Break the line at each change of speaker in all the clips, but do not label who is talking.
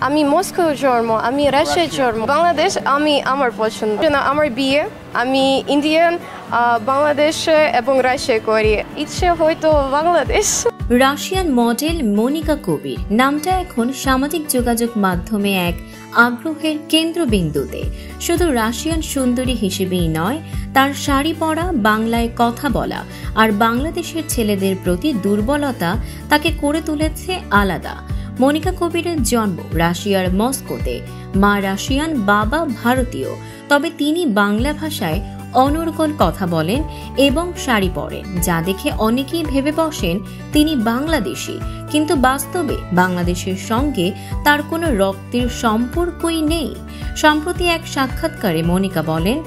আমি মস্কো জন্ম, আমি রাশিয়ায় জন্ম। বাংলাদেশ আমি আমার পছন্দ। আমার বিয়ে, আমি ইন্ডিয়ান, বাংলাদেশে এবং রাশিয়া করি। ইচ্ছে হয়তো বাংলাদেশ।
রাশিয়ান মডেল মনিকা কবির নামটা এখন সামাজিক যোগাযোগ মাধ্যমে এক আগ্রহের কেন্দ্রবিন্দুতে। শুধু রাশিয়ান সুন্দরী হিসেবেই নয়, তার শাড়ি পরা, বাংলায় কথা বলা আর বাংলাদেশের ছেলেদের প্রতি দুর্বলতা তাকে করে তুলেছে আলাদা। মনিকা কবিরের জন্ম রাশিয়ার মস্কোতে। মা রাশিয়ান, বাবা ভারতীয়। তবে তিনি বাংলা ভাষায় অনর্গল কথা বলেন এবং শাড়ি পরেন, যা দেখে অনেকেই ভেবে বসেন তিনি বাংলাদেশি। কিন্তু বাস্তবে বাংলাদেশের সঙ্গে তার কোনো রক্তের সম্পর্কই নেই। সম্প্রতি এক সাক্ষাৎকারে মনিকা বলেন,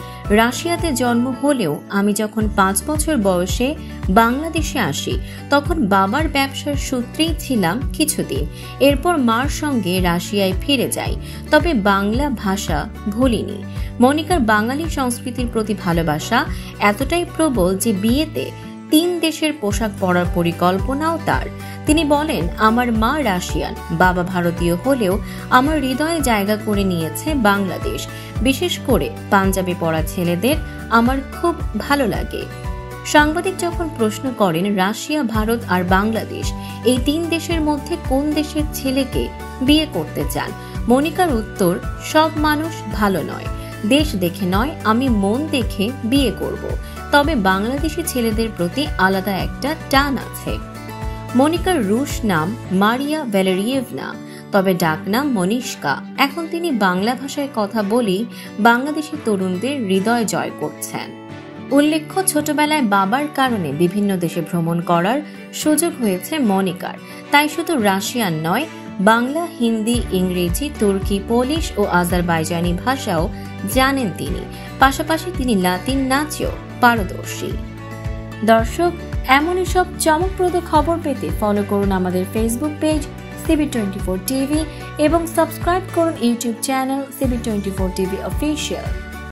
রাশিয়াতে জন্ম হলেও আমি যখন 5 বছর বয়সে বাংলাদেশে আসি তখন বাবার ব্যবসার সূত্রেই ছিলাম কিছুদিন। এরপর মার সঙ্গে রাশিয়ায় ফিরে যাই, তবে বাংলা ভাষা ভুলিনি। মনিকার বাঙালি সংস্কৃতির প্রতি ভালোবাসা এতটাই প্রবল যে বিয়েতে 3 দেশের পোশাক পরার পরিকল্পনাও তার। তিনি বলেন, আমার মা রাশিয়ান, বাবা ভারতীয় হলেও আমার হৃদয়ে জায়গা করে নিয়েছে বাংলাদেশ। বিশেষ করে পাঞ্জাবি পরা ছেলেদের আমার খুব ভালো লাগে। সাংবাদিক যখন প্রশ্ন করেন রাশিয়া, ভারত আর বাংলাদেশ এই 3 দেশের মধ্যে কোন দেশের ছেলেকে বিয়ে করতে চান, মনিকার উত্তর, সব মানুষ ভালো নয়, দেশ দেখে নয়, আমি মন দেখে বিয়ে করব। তবে বাংলাদেশি ছেলেদের প্রতি আলাদা একটা টান আছে। মনিকার রুশ নাম মারিয়া ভ্যালেরিয়েভনা, তবে ডাকনাম মনিষ্কা। এখন তিনি বাংলা ভাষায় কথা বলেই বাংলাদেশি তরুণদের হৃদয় জয় করছেন। উল্লেখ্য, ছোটবেলায় বাবার কারণে বিভিন্ন দেশে ভ্রমণ করার সুযোগ হয়েছে মনিকার। তাই শুধু রাশিয়ান নয়, বাংলা, হিন্দি, ইংরেজি, তুর্কি, পোলিশ ও আজারবাইজানি ভাষাও জানেন তিনি। পাশাপাশি তিনি লাতিন নাচেও পারদর্শী। দর্শক, এমনই সব চমকপ্রদ খবর পেতে ফলো করুন আমাদের ফেসবুক পেজ CB24 TV এবং সাবস্ক্রাইব করুন YouTube channel CB24 TV official.